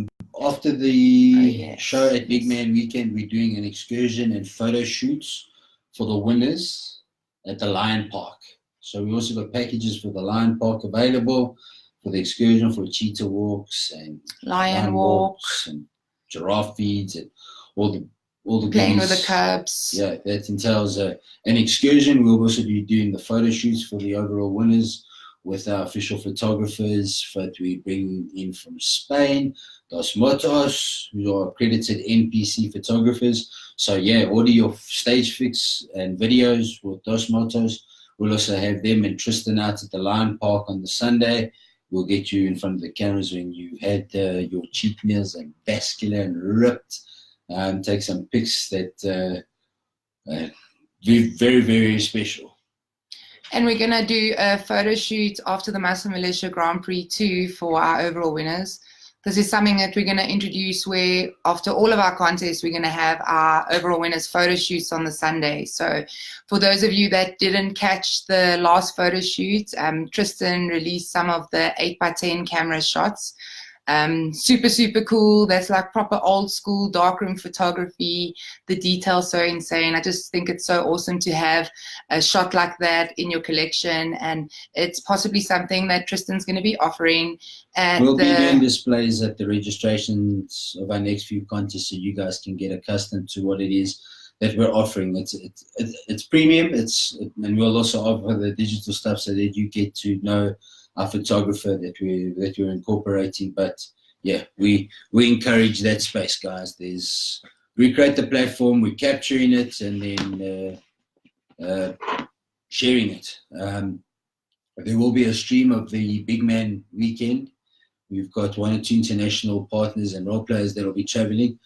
after the show at Bigman weekend, we're doing an excursion and photo shoots for the winners at the Lion Park. So we also got packages for the Lion Park available, for the excursion, for cheetah walks and lion walks and giraffe feeds and all the playing goodies. With the cubs. Yeah, that entails an excursion. We'll also be doing the photo shoots for the overall winners with our official photographers that we bring in from Spain, Dos Motos, who are accredited NPC photographers. So yeah, order your stage fix and videos with Dos Motos. We'll also have them and Tristan out at the Lion Park on the Sunday. We'll get you in front of the cameras when you've had your cheat meals and vascular and ripped. Take some pics that be very, very special. And we're going to do a photo shoot after the Muscle Militia Grand Prix too for our overall winners. This is something that we're going to introduce where after all of our contests, we're going to have our overall winners photo shoots on the Sunday. So for those of you that didn't catch the last photo shoot, Tristan released some of the 8x10 camera shots. Super, super cool. That's like proper old school darkroom photography. The detail's so insane. I just think it's so awesome to have a shot like that in your collection, and it's possibly something that Tristan's going to be offering at We'll be doing displays at the registrations of our next few contests, so you guys can get accustomed to what it is that we're offering. It's premium. And we'll also offer the digital stuff so that you get to know our photographer that we're incorporating. But yeah, we encourage that space, guys. We create the platform, we're capturing it, and then sharing it. There will be a stream of the Bigman weekend. We've got 1 or 2 international partners and role players that will be traveling.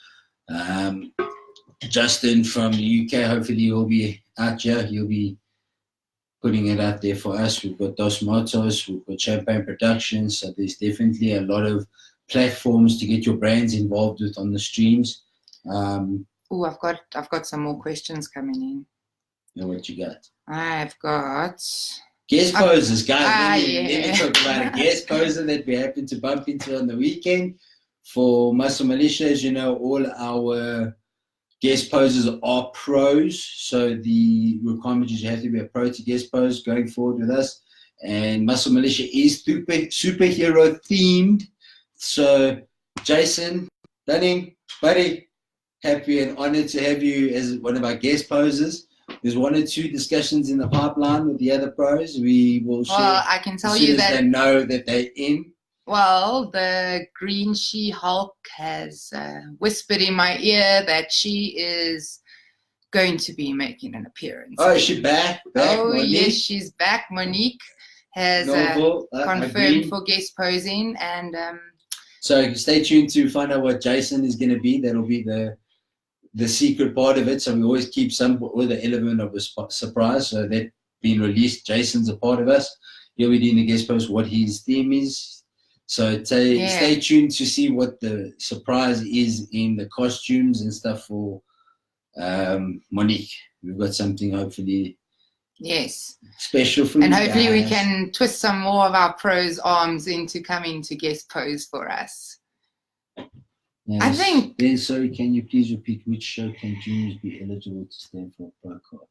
Justin from the UK, hopefully he'll be out here. He'll be putting it out there for us. We've got Dos Motos, we've got Champagne Productions, so there's definitely a lot of platforms to get your brands involved with on the streams. Oh, I've got some more questions coming in. You know what you got? I've got guest posers, guys. Let me yeah. talk about a guest poser that we happened to bump into on the weekend for Muscle Militia. As you know, all our guest posers are pros, so the requirement is you have to be a pro to guest pose going forward with us. And Muscle Militia is superhero themed. So, Jason Dunning, buddy, happy and honored to have you as one of our guest posers there's 1 or 2 discussions in the pipeline with the other pros. We will share. Well, I can tell as soon you as that they know that they're in. Well, the Green She-Hulk has whispered in my ear that she is going to be making an appearance. Oh, is she back? Oh, Monique? yes, she's back. Monique has confirmed for guest posing. And so stay tuned to find out what Jason is going to be. That'll be the secret part of it. So we always keep with the element of a surprise. So that being released, Jason's a part of us. He'll be doing the guest post, what his theme is. So stay tuned to see what the surprise is in the costumes and stuff for Monique. We've got something hopefully special for you. And hopefully we can twist some more of our pros' arms into coming to guest pose for us. Yes. I think. Then, sorry, can you please repeat which show can juniors be eligible to stand for a pro card?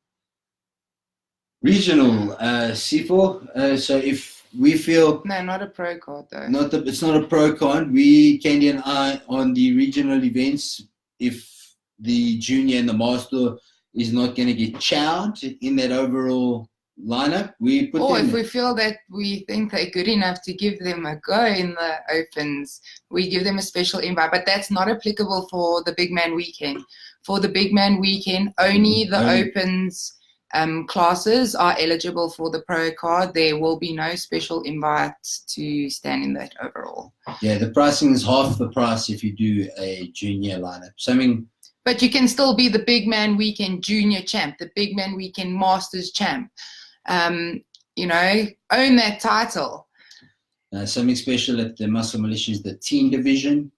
Regional, C4. So if we feel no, not a pro card though. It's not a pro card. We, Candy and I, on the regional events, if the junior and the master is not going to get chowed in that overall lineup, we put them if we feel that we think they're good enough to give them a go in the opens, we give them a special invite. But that's not applicable for the Big Man Weekend. For the Big Man Weekend, only the opens classes are eligible for the pro card. There will be no special invites to stand in that overall. Yeah, the pricing is half the price if you do a junior lineup. But you can still be the Big Man Weekend Junior Champ, the Big Man Weekend Masters Champ. Own that title. Something special at the Muscle Militia is the teen division.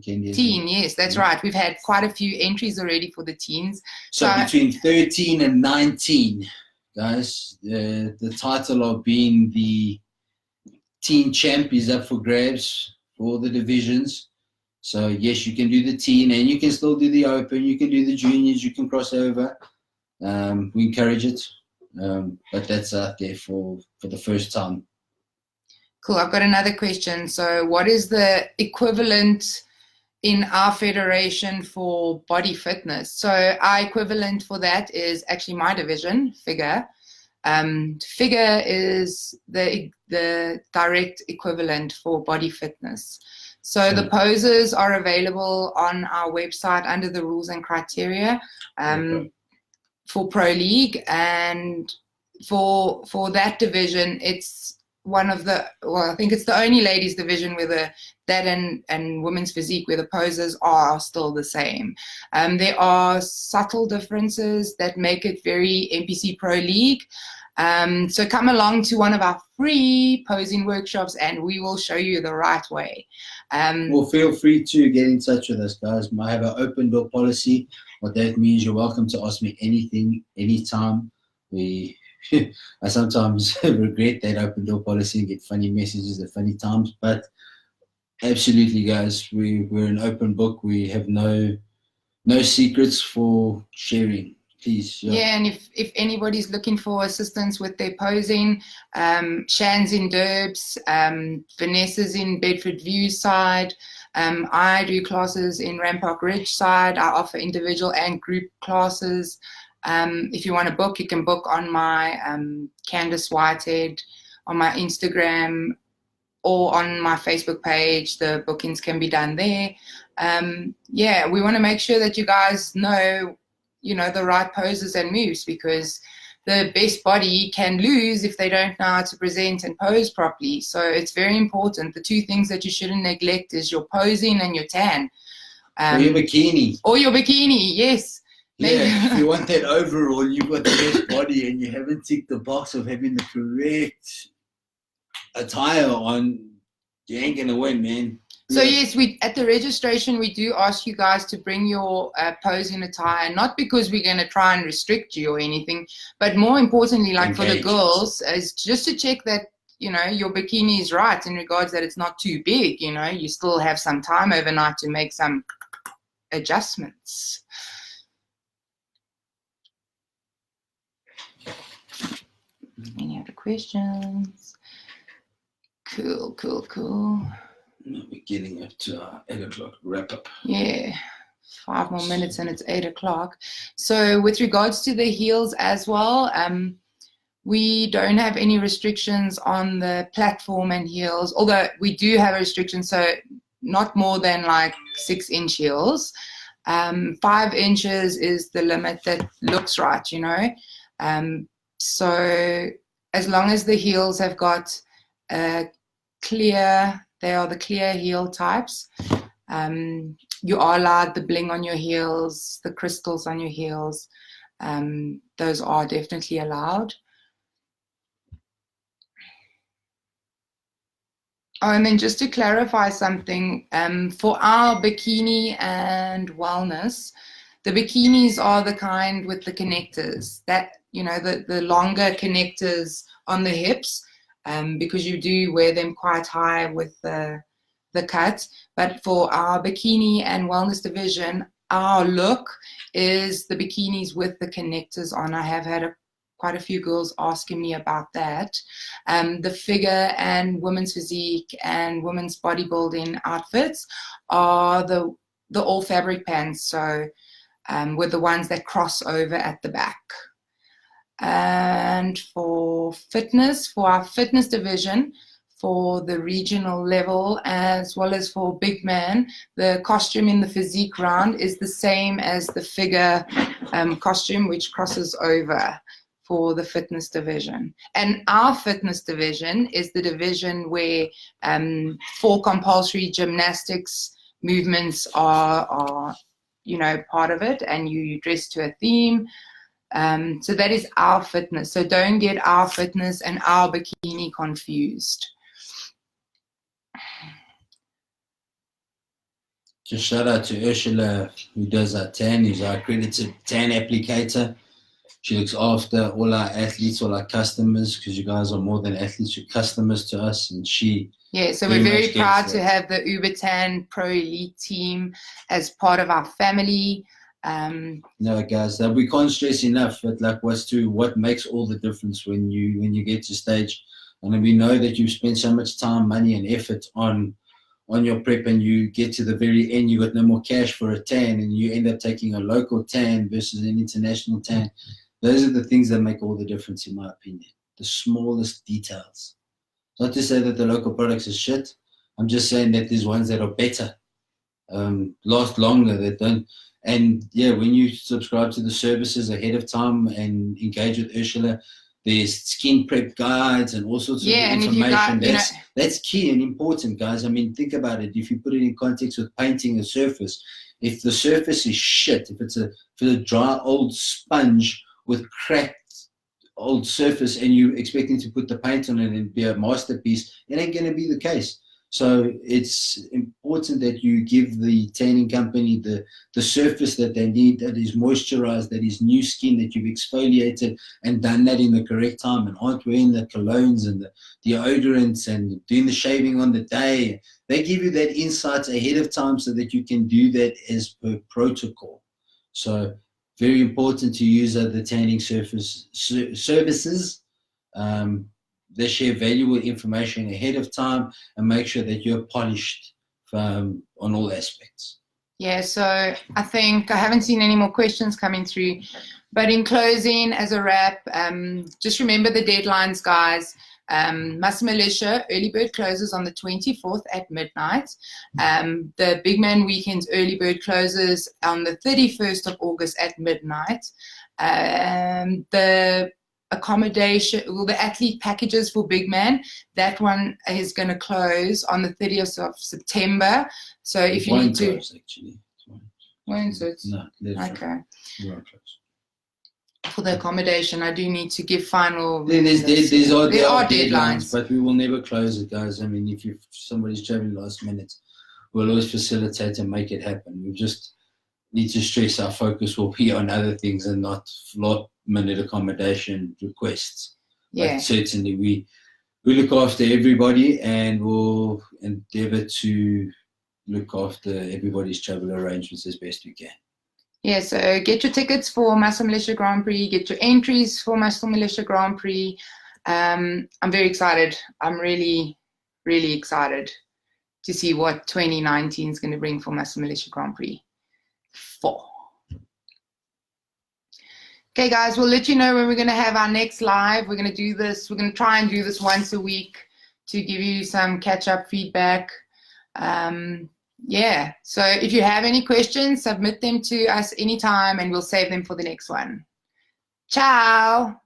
Teen, yes, that's right. We've had quite a few entries already for the teens. So between 13 and 19, guys, the title of being the teen champ is up for grabs for the divisions. So yes, you can do the teen and you can still do the open. You can do the juniors. You can cross over. We encourage it, but that's out there for the first time. Cool. I've got another question. So what is the equivalent in our federation for body fitness? So our equivalent for that is actually my division, figure. Figure is the direct equivalent for body fitness. So the poses are available on our website under the rules and criteria for Pro League. And for that division, it's I think it's the only ladies division where that and women's physique where the poses are still the same. There are subtle differences that make it very NPC Pro League. So come along to one of our free posing workshops and we will show you the right way. Well, feel free to get in touch with us, guys. I have an open door policy. What that means, you're welcome to ask me anything, anytime. I sometimes regret that open door policy and get funny messages at funny times, but absolutely, guys, we're an open book. We have no secrets for sharing. Please. Yeah, and if anybody's looking for assistance with their posing, Shan's in Derbs, Vanessa's in Bedford View side. I do classes in Rampart Ridge side. I offer individual and group classes. If you want to book, you can book on my Candace Whitehead on my Instagram or on my Facebook page. The bookings can be done there. We want to make sure that you guys know, the right poses and moves, because the best body can lose if they don't know how to present and pose properly. So it's very important. The two things that you shouldn't neglect is your posing and your tan. Or your bikini. Or your bikini, yes. Yeah, if you want that overall, you've got the best body and you haven't ticked the box of having the correct attire on, you ain't going to win, man. So yes, at the registration, we do ask you guys to bring your posing attire, not because we're going to try and restrict you or anything, but more importantly, like for the girls, is just to check that, your bikini is right in regards that it's not too big, you still have some time overnight to make some adjustments. Any other questions? Cool. We're getting up to our 8 o'clock wrap up. Yeah. 5 more minutes and it's 8 o'clock. So with regards to the heels as well, we don't have any restrictions on the platform and heels, although we do have a restriction, so not more than like 6-inch heels. 5 inches is the limit that looks right, you know. So as long as the heels have got they are the clear heel types. You are allowed the bling on your heels, the crystals on your heels. Those are definitely allowed. Oh, and then just to clarify something, for our bikini and wellness, the bikinis are the kind with the connectors, that, you know, the longer connectors on the hips, because you do wear them quite high with the cut. But for our bikini and wellness division, our look is the bikinis with the connectors on. I have had quite a few girls asking me about that. The figure and women's physique and women's bodybuilding outfits are the all fabric pants, so with the ones that cross over at the back. And for our fitness division, for the regional level as well as for Bigman, the costume in the physique round is the same as the figure costume, which crosses over for the fitness division. And our fitness division is the division where 4 compulsory gymnastics movements are you know, part of it, and you dress to a theme. So that is our fitness. So don't get our fitness and our bikini confused. Just shout out to Ursula, who does our tan, who's our accredited tan applicator. She looks after all our athletes, all our customers, because you guys are more than athletes, you're customers to us. And she... Yeah, so we're very proud to have the Ubertan Pro Elite team as part of our family. No, guys, we can't stress enough at like what makes all the difference when you get to stage. And we know that you've spent so much time, money, and effort on your prep, and you get to the very end, you got no more cash for a tan, and you end up taking a local tan versus an international tan. Those are the things that make all the difference, in my opinion. The smallest details. Not to say that the local products are shit. I'm just saying that there's ones that are better, last longer, that don't. And yeah, when you subscribe to the services ahead of time and engage with Ursula, there's skin prep guides and all sorts of information. That's key and important, guys. I mean, think about it. If you put it in context with painting a surface, if the surface is shit, if it's a dry old sponge with cracked old surface and you're expecting to put the paint on it and be a masterpiece, it ain't going to be the case. So it's important that you give the tanning company the surface that they need, that is moisturized, that is new skin, that you've exfoliated and done that in the correct time, and aren't wearing the colognes and the deodorants and doing the shaving on the day. They give you that insights ahead of time so that you can do that as per protocol. So very important to use the tanning services. They share valuable information ahead of time and make sure that you're polished on all aspects. Yeah, so I think I haven't seen any more questions coming through. But in closing, as a wrap, just remember the deadlines, guys. Muscle Militia early bird closes on the 24th at midnight. The Bigman Weekend's early bird closes on the 31st of August at midnight. The accommodation, well, the athlete packages for Bigman, that one is going to close on the 30th of September. So if you need to, actually, won't it? No, okay. Won't close. For the accommodation, I do need to give final. There are deadlines, but we will never close it, guys. I mean, if somebody's traveling last minute, we'll always facilitate and make it happen. We just need to stress our focus will be on other things and not last-minute accommodation requests. Yeah. But certainly, we look after everybody, and we'll endeavour to look after everybody's travel arrangements as best we can. Yeah, so get your tickets for Muscle Militia Grand Prix, get your entries for Muscle Militia Grand Prix. I'm very excited. I'm really, really excited to see what 2019 is going to bring for Muscle Militia Grand Prix. 4. Okay, guys, we'll let you know when we're going to have our next live. We're going to do this. We're going to try and do this once a week to give you some catch-up feedback. Yeah, so if you have any questions, submit them to us anytime, and we'll save them for the next one. Ciao.